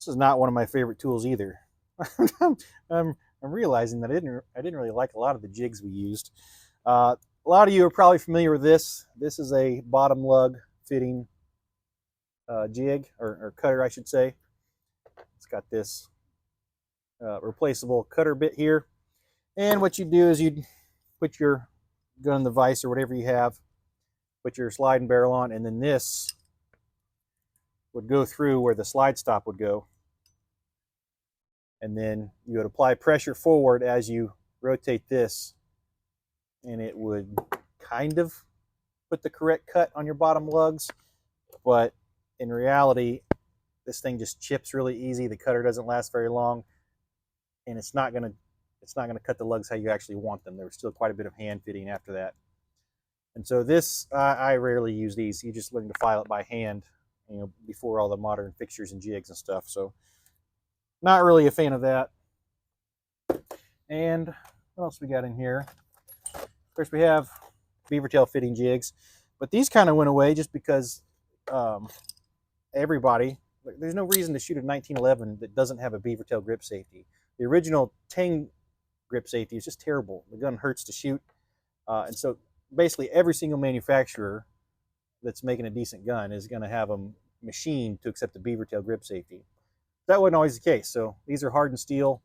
This is not one of my favorite tools either. I'm realizing that I didn't really like a lot of the jigs we used. A lot of you are probably familiar with this. This is a bottom lug fitting jig, or cutter, I should say. It's got this replaceable cutter bit here. And what you do is you put your gun in the vise or whatever you have, put your sliding barrel on, and then this would go through where the slide stop would go. And then you would apply pressure forward as you rotate this, and it would kind of put the correct cut on your bottom lugs, but in reality, this thing just chips really easy. The cutter doesn't last very long, and it's not gonna cut the lugs how you actually want them. There's still quite a bit of hand fitting after that. And so this, I rarely use these. You just learn to file it by hand, you know, before all the modern fixtures and jigs and stuff. So not really a fan of that. And what else we got in here? Of course, we have Beavertail fitting jigs, but these kind of went away just because everybody, there's no reason to shoot a 1911 that doesn't have a Beavertail grip safety. The original Tang grip safety is just terrible. The gun hurts to shoot. And so basically every single manufacturer that's making a decent gun is going to have them machined to accept the Beavertail grip safety. That wasn't always the case. So these are hardened steel.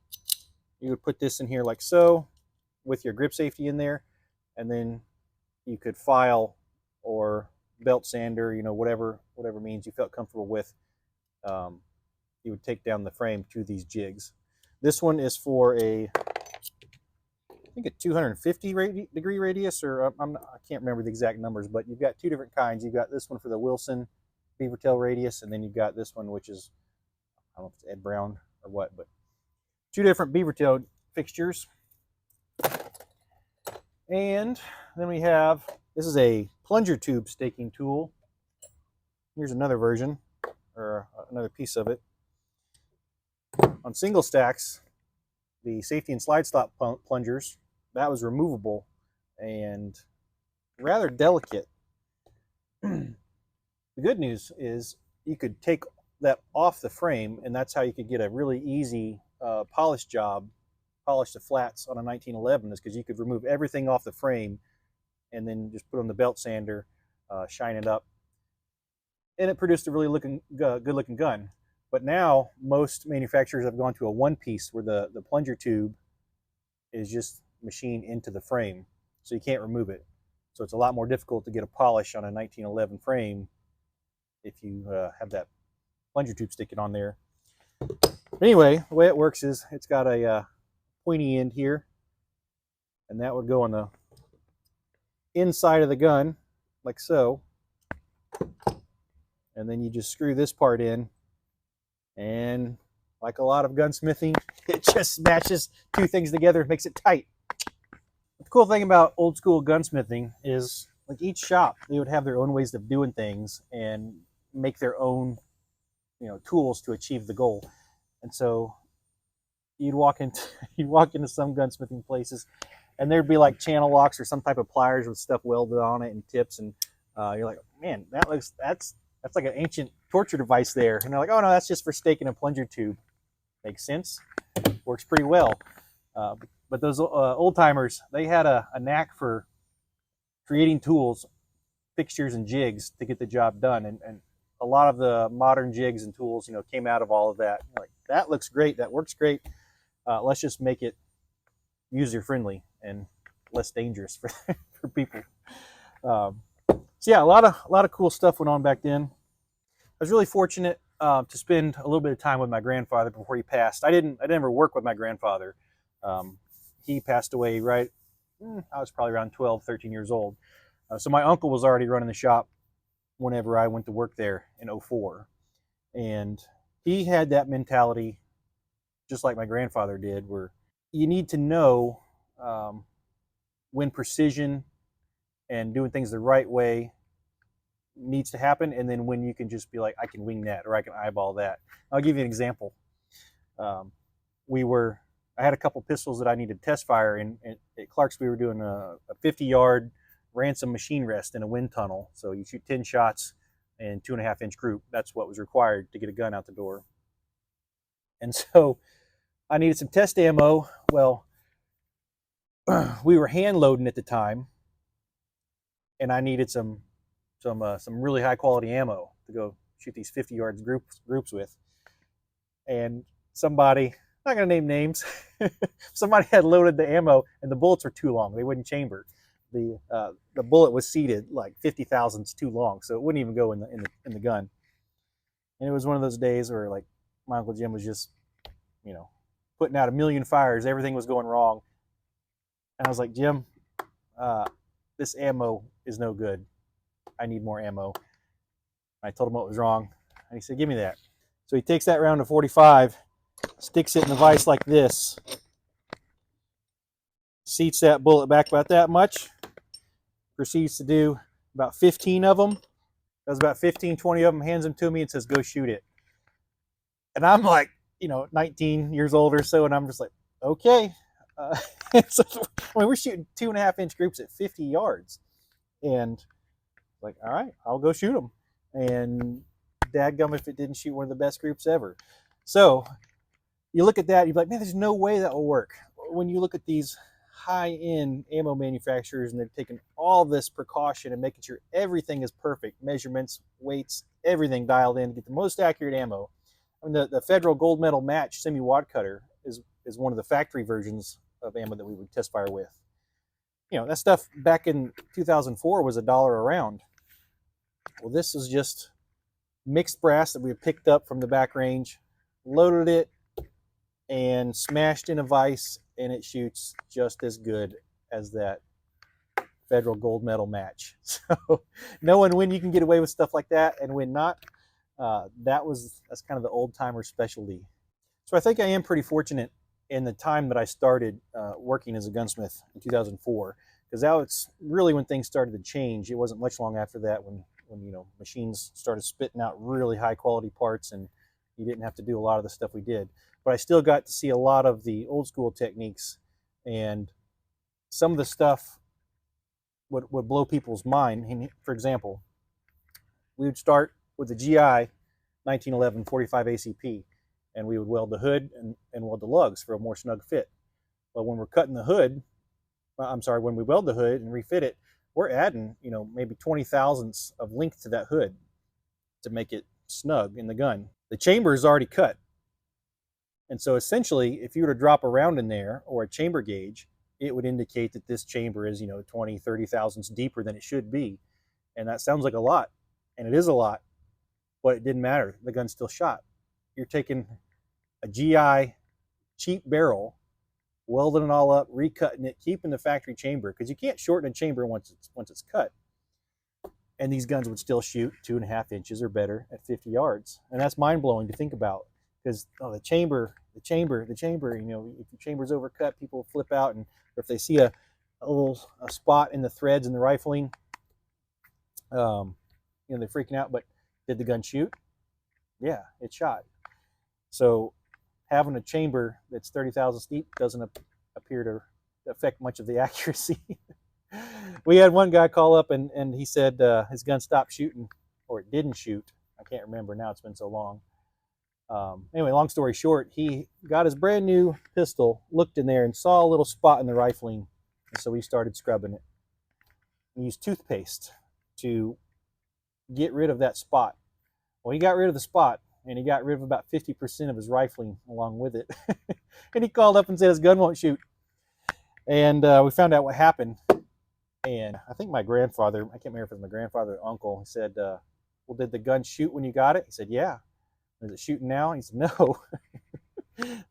You would put this in here like so with your grip safety in there, and then you could file or belt sander, you know, whatever means you felt comfortable with. You would take down the frame through these jigs. This one is for I think a 250 degree radius, or I can't remember the exact numbers, but you've got two different kinds. You've got this one for the Wilson Beavertail radius, and then you've got this one, which is, I don't know if it's Ed Brown or what, but two different Beavertail fixtures. And then we have, this is a plunger tube staking tool. Here's another version, or another piece of it. On single stacks, the safety and slide stop plungers, that was removable and rather delicate. The good news is you could take that off the frame, and that's how you could get a really easy polish job, polish the flats on a 1911, is because you could remove everything off the frame and then just put on the belt sander, shine it up, and it produced a really good looking gun. But now most manufacturers have gone to a one piece where the plunger tube is just machined into the frame, so you can't remove it. So it's a lot more difficult to get a polish on a 1911 frame if you have that plunger tube sticking on there. Anyway, the way it works is it's got a pointy end here, and that would go on the inside of the gun like so, and then you just screw this part in, and like a lot of gunsmithing, it just smashes two things together and makes it tight. The cool thing about old school gunsmithing is, like, each shop, they would have their own ways of doing things and make their own, you know, tools to achieve the goal. And so you'd walk into some gunsmithing places, and there'd be like channel locks or some type of pliers with stuff welded on it and tips, and you're like, man, that's like an ancient torture device there. And they're like, oh no, that's just for staking a plunger tube. Makes sense. Works pretty well. But those old timers, they had a knack for creating tools, fixtures, and jigs to get the job done. And a lot of the modern jigs and tools, you know, came out of all of that. Like, that looks great. That works great. Let's just make it user friendly and less dangerous for people. So yeah, a lot of cool stuff went on back then. I was really fortunate to spend a little bit of time with my grandfather before he passed. I didn't ever work with my grandfather. He passed away I was probably around 12, 13 years old. So my uncle was already running the shop whenever I went to work there in 04. And he had that mentality, just like my grandfather did, where you need to know when precision and doing things the right way needs to happen, and then when you can just be like, I can wing that, or I can eyeball that. I'll give you an example. I had a couple pistols that I needed test fire, and at Clark's we were doing a 50-yard ransom machine rest in a wind tunnel. So you shoot 10 shots and 2.5-inch group. That's what was required to get a gun out the door. And so I needed some test ammo. Well, we were hand loading at the time, and I needed some really high quality ammo to go shoot these 50 yards groups with. And somebody, I'm not gonna name names, somebody had loaded the ammo and the bullets were too long. They wouldn't chamber. The bullet was seated like 50 thousandths too long, so it wouldn't even go in the gun. And it was one of those days where like my Uncle Jim was just, you know, putting out a million fires. Everything was going wrong. And I was like, Jim, this ammo is no good. I need more ammo. I told him what was wrong, and he said, give me that. So he takes that round of 45, sticks it in the vise like this, seats that bullet back about that much, proceeds to do about 15 of them, does about 15, 20 of them, hands them to me and says, go shoot it. And I'm like, 19 years old or so, and I'm just like, okay. So, we're shooting 2.5-inch groups at 50 yards. And like, all right, I'll go shoot them. And dadgum if it didn't shoot one of the best groups ever. So you look at that, you're like, man, there's no way that will work. When you look at these high-end ammo manufacturers and they're taking all this precaution and making sure everything is perfect, measurements, weights, everything dialed in to get the most accurate ammo. I mean, the federal gold medal match semi-wad cutter is one of the factory versions of ammo that we would test fire with. That stuff back in 2004 was $1 a round. Well, this is just mixed brass that we picked up from the back range, loaded it, and smashed in a vise, and it shoots just as good as that federal gold medal match. So knowing when you can get away with stuff like that and when not, that's kind of the old timer specialty. So I think I am pretty fortunate in the time that I started working as a gunsmith in 2004, because that was really when things started to change. It wasn't much long after that when machines started spitting out really high quality parts and you didn't have to do a lot of the stuff we did. But I still got to see a lot of the old school techniques, and some of the stuff would blow people's mind. For example, we would start with the GI 1911 45 ACP, and we would weld the hood and weld the lugs for a more snug fit. But when we're cutting the hood, when we weld the hood and refit it, we're adding, maybe 20 thousandths of length to that hood to make it snug in the gun. The chamber is already cut. And so essentially, if you were to drop a round in there or a chamber gauge, it would indicate that this chamber is, 20, 30 thousandths deeper than it should be. And that sounds like a lot. And it is a lot, but it didn't matter. The gun still shot. You're taking a GI cheap barrel, welding it all up, recutting it, keeping the factory chamber, because you can't shorten a chamber once it's cut. And these guns would still shoot 2.5 inches or better at 50 yards. And that's mind-blowing to think about, because the chamber, if your chamber's overcut, people flip out, and if they see a spot in the threads in the rifling, they're freaking out. But did the gun shoot? Yeah, it shot. So having a chamber that's 30 thousandths deep doesn't appear to affect much of the accuracy. We had one guy call up and he said his gun stopped shooting, or it didn't shoot. I can't remember now, it's been so long. Anyway, long story short, he got his brand new pistol, looked in there and saw a little spot in the rifling, and so he started scrubbing it. He used toothpaste to get rid of that spot. Well, he got rid of the spot, and he got rid of about 50% of his rifling along with it. And he called up and said his gun won't shoot. And we found out what happened. And I think my grandfather, I can't remember if it was my grandfather or uncle, he said, well, did the gun shoot when you got it? He said, yeah. Is it shooting now? He said, no.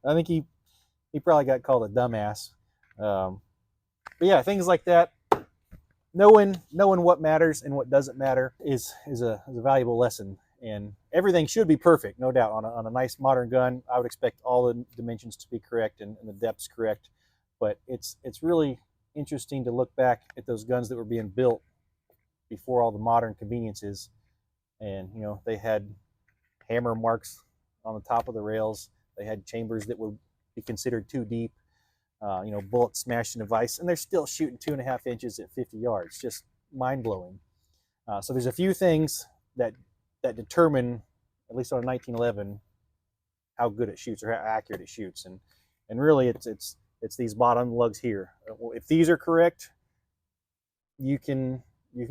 I think he probably got called a dumbass. But yeah, things like that. Knowing what matters and what doesn't matter is a valuable lesson. And everything should be perfect, no doubt. On a nice modern gun, I would expect all the dimensions to be correct and the depths correct. But it's really interesting to look back at those guns that were being built before all the modern conveniences. And they had hammer marks on the top of the rails. They had chambers that would be considered too deep. Bullets smashed in a vise, and they're still shooting 2.5 inches at 50 yards. Just mind-blowing. So there's a few things that determine, at least on a 1911, how good it shoots or how accurate it shoots. And really, it's these bottom lugs here. If these are correct, you can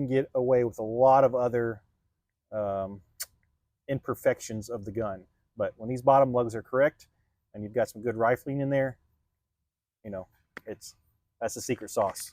get away with a lot of other imperfections of the gun. But when these bottom lugs are correct, and you've got some good rifling in there, you know, that's the secret sauce.